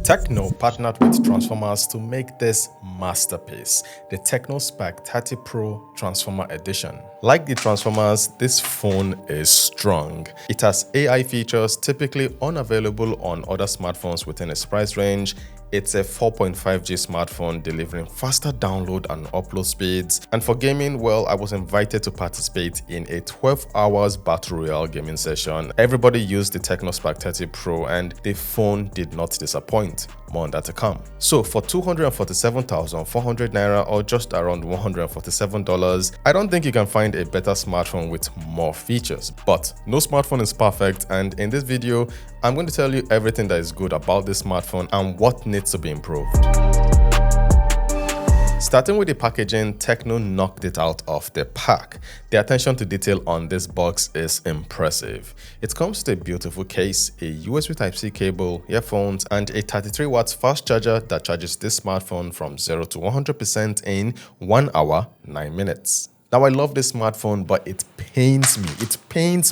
TECNO partnered with Transformers to make this masterpiece, the TECNO Spark 30 Pro Transformer Edition. Like the Transformers, this phone is strong. It has AI features typically unavailable on other smartphones within its price range. It's a 4.5G smartphone delivering faster download and upload speeds. And for gaming, well, I was invited to participate in a 12 hours battle royale gaming session. Everybody used the TECNO Spark 30 Pro and the phone did not disappoint. More on that to come. So for 247,400 Naira or just around $147, I don't think you can find a better smartphone with more features. But no smartphone is perfect, and in this video, I'm going to tell you everything that is good about this smartphone and what needs to be improved. Starting with the packaging, TECNO knocked it out of the park. The attention to detail on this box is impressive. It comes with a beautiful case, a USB Type-C cable, earphones, and a 33 watts fast charger that charges this smartphone from 0 to 100% in 1 hour, 9 minutes. Now, I love this smartphone, but it pains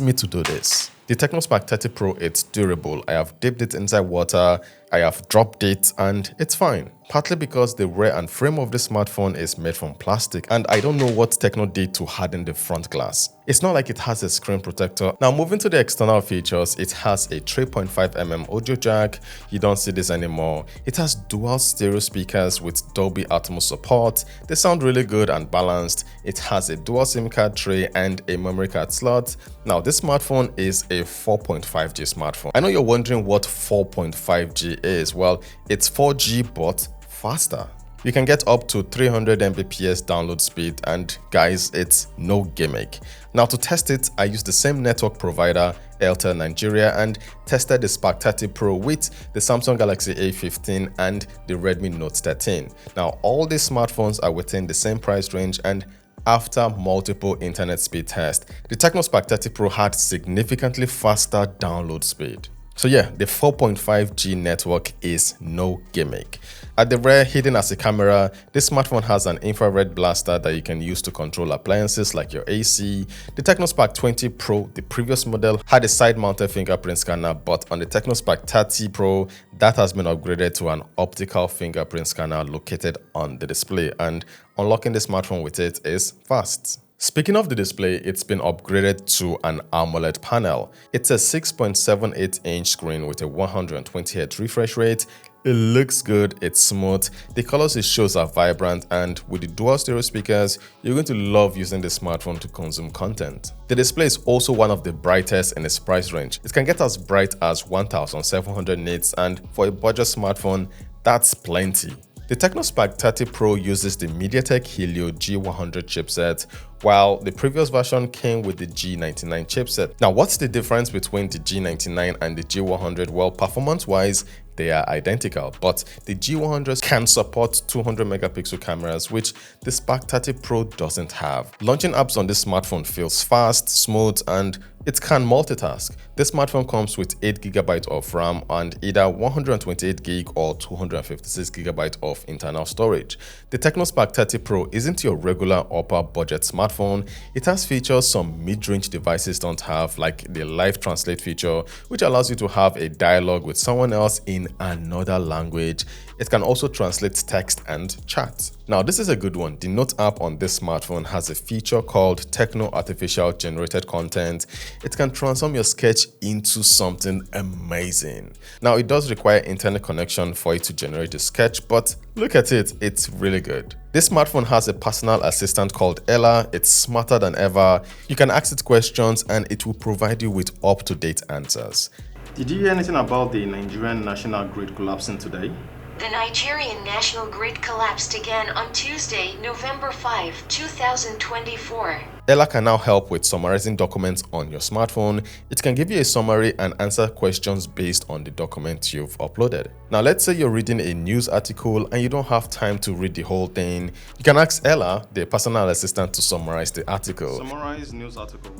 me to do this. The TECNO Spark 30 Pro, it's durable. I have dipped it inside water, I have dropped it, and it's fine. Partly because the rear and frame of this smartphone is made from plastic, and I don't know what TECNO did to harden the front glass. It's not like it has a screen protector. Now, moving to the external features, it has a 3.5mm audio jack. You don't see this anymore. It has dual stereo speakers with Dolby Atmos support. They sound really good and balanced. It has a dual SIM card tray and a memory card slot. Now, this smartphone is a 4.5G smartphone. I know you're wondering what 4.5G is. Well, it's 4G but faster. You can get up to 300 Mbps download speed, and guys, it's no gimmick. Now, to test it, I used the same network provider, Airtel Nigeria, and tested the Spark 30 Pro with the Samsung Galaxy A15 and the Redmi Note 13. Now, all these smartphones are within the same price range, and after multiple internet speed tests, the TECNO Spark 30 Pro had significantly faster download speed. So yeah, the 4.5G network is no gimmick. At the rear, hidden as a camera, this smartphone has an infrared blaster that you can use to control appliances like your AC. The TECNO Spark 20 Pro, the previous model, had a side-mounted fingerprint scanner, but on the TECNO Spark 30 Pro, that has been upgraded to an optical fingerprint scanner located on the display, and unlocking the smartphone with it is fast. Speaking of the display, it's been upgraded to an AMOLED panel. It's a 6.78-inch screen with a 120Hz refresh rate. It looks good, it's smooth, the colors it shows are vibrant, and with the dual stereo speakers, you're going to love using the smartphone to consume content. The display is also one of the brightest in its price range. It can get as bright as 1700 nits, and for a budget smartphone, that's plenty. The TECNO Spark 30 Pro uses the MediaTek Helio G100 chipset, while the previous version came with the G99 chipset. Now, what's the difference between the G99 and the G100? Well, performance-wise, they are identical, but the G100 can support 200 megapixel cameras, which the Spark 30 Pro doesn't have. Launching apps on this smartphone feels fast, smooth, and it can multitask. This smartphone comes with 8GB of RAM and either 128GB or 256GB of internal storage. The TECNO Spark 30 Pro isn't your regular upper budget smartphone. It has features some mid-range devices don't have, like the live translate feature, which allows you to have a dialogue with someone else in another language. It can also translate text and chat. Now, this is a good one. The Note app on this smartphone has a feature called TECNO Artificial Generated Content. It can transform your sketch into something amazing. Now, it does require internet connection for it to generate a sketch, but look at it, it's really good. This smartphone has a personal assistant called Ella. It's smarter than ever. You can ask it questions and it will provide you with up-to-date answers. Did you hear anything about the Nigerian national grid collapsing today? The Nigerian national grid collapsed again on Tuesday, November 5, 2024. Ella can now help with summarizing documents on your smartphone. It can give you a summary and answer questions based on the document you've uploaded. Now, let's say you're reading a news article and you don't have time to read the whole thing. You can ask Ella, the personal assistant, to summarize the article. Summarize news article.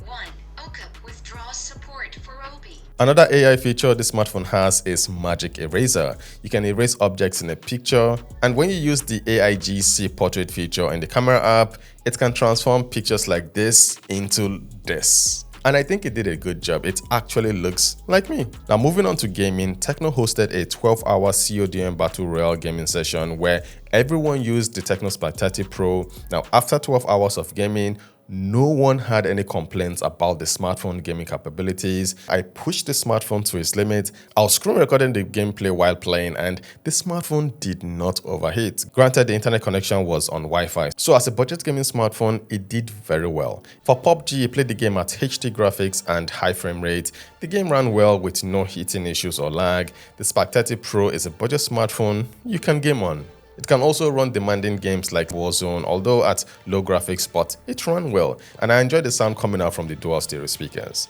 1. OCUP withdraws support for OBI. Another AI feature this smartphone has is Magic Eraser. You can erase objects in a picture, and when you use the AIGC portrait feature in the camera app, it can transform pictures like this into this. and I think it did a good job. It actually looks like me. Now moving on to gaming, TECNO hosted a 12-hour CODM Battle Royale gaming session where everyone used the TECNO Spark 30 Pro. Now after 12 hours of gaming, no one had any complaints about the smartphone gaming capabilities. I pushed the smartphone to its limit. I was screen recording the gameplay while playing and the smartphone did not overheat. Granted, the internet connection was on Wi-Fi. So as a budget gaming smartphone, it did very well. For PUBG, I played the game at HD graphics and high frame rate. The game ran well with no heating issues or lag. The Spark 30 Pro is a budget smartphone you can game on. It can also run demanding games like Warzone, although at low graphics, but it ran well, and I enjoyed the sound coming out from the dual stereo speakers.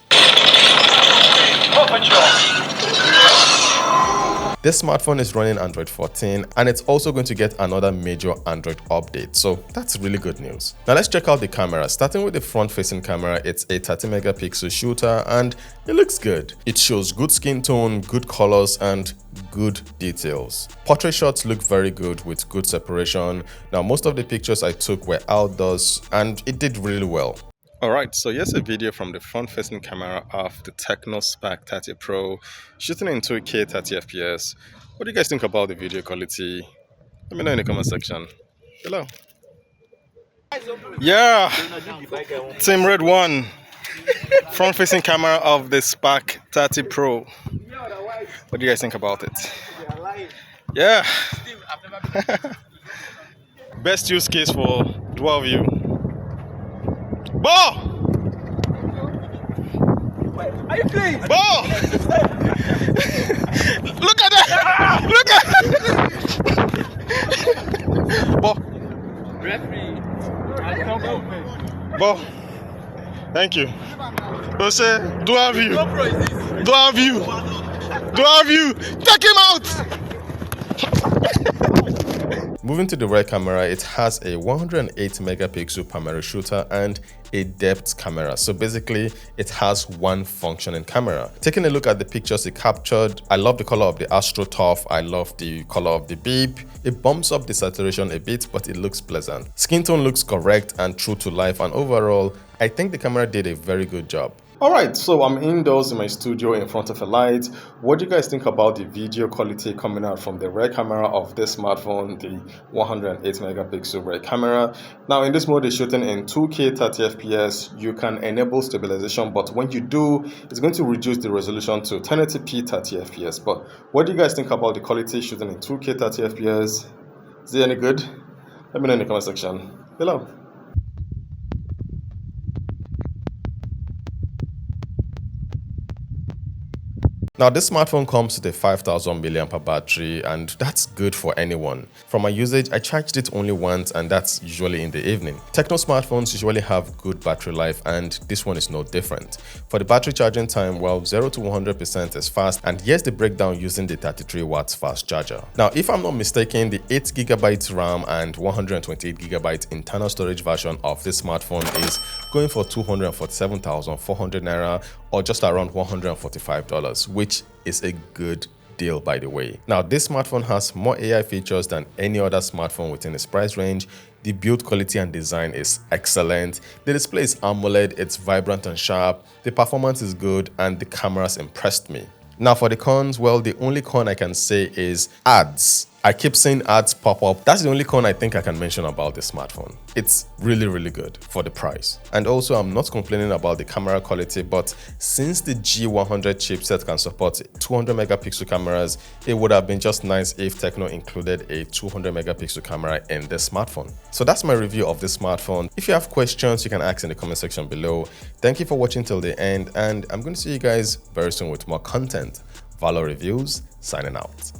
This smartphone is running Android 14 and it's also going to get another major Android update, so that's really good news. Now let's check out the camera. Starting with the front-facing camera, it's a 30 megapixel shooter and it looks good. It shows good skin tone, good colors and good details. Portrait shots look very good with good separation. Now most of the pictures I took were outdoors and it did really well. Alright, so here's a video from the front-facing camera of the TECNO Spark 30 Pro, shooting in 2K 30 FPS. What do you guys think about the video quality? Let me know in the comment section below. Yeah, Team Red 1, front-facing camera of the Spark 30 Pro. What do you guys think about it? Yeah. Best use case for dual view. Ball! Are you playing? Ball! Look at that! Look at Ball. Referee. Ball. Thank you. Jose, dual view. Dual view. Dual view. Take him out! Moving to the rear camera, it has a 108 megapixel primary shooter and a depth camera. So basically, it has one functioning camera. Taking a look at the pictures it captured, I love the color of the AstroTurf. I love the color of the beep. It bumps up the saturation a bit, but it looks pleasant. Skin tone looks correct and true to life, and overall, I think the camera did a very good job. Alright, so I'm indoors in my studio in front of a light. What do you guys think about the video quality coming out from the rear camera of this smartphone, the 108 megapixel rear camera? Now in this mode, it's shooting in 2K 30 FPS. You can enable stabilization, but when you do, it's going to reduce the resolution to 1080p 30 FPS. But what do you guys think about the quality shooting in 2K 30 FPS? Is it any good? Let me know in the comment section below. Now this smartphone comes with a 5000 mAh battery and that's good for anyone. For my usage, I charged it only once and that's usually in the evening. TECNO smartphones usually have good battery life and this one is no different. For the battery charging time, well, 0 to 100% is fast, and here's the breakdown using the 33 watts fast charger. Now if I'm not mistaken, the 8GB RAM and 128GB internal storage version of this smartphone is going for 247,400 naira or just around $145, which is a good deal, by the way. Now this smartphone has more AI features than any other smartphone within its price range. The build quality and design is excellent. The display is AMOLED, it's vibrant and sharp, the performance is good, and the cameras impressed me. Now for the cons, well, the only con I can say is ads. I keep seeing ads pop up. That's the only con I think I can mention about this smartphone. It's really, really good for the price. And also, I'm not complaining about the camera quality, but since the G100 chipset can support 200 megapixel cameras, it would have been just nice if TECNO included a 200 megapixel camera in this smartphone. So that's my review of this smartphone. If you have questions, you can ask in the comment section below. Thank you for watching till the end, and I'm going to see you guys very soon with more content. Valor Reviews, signing out.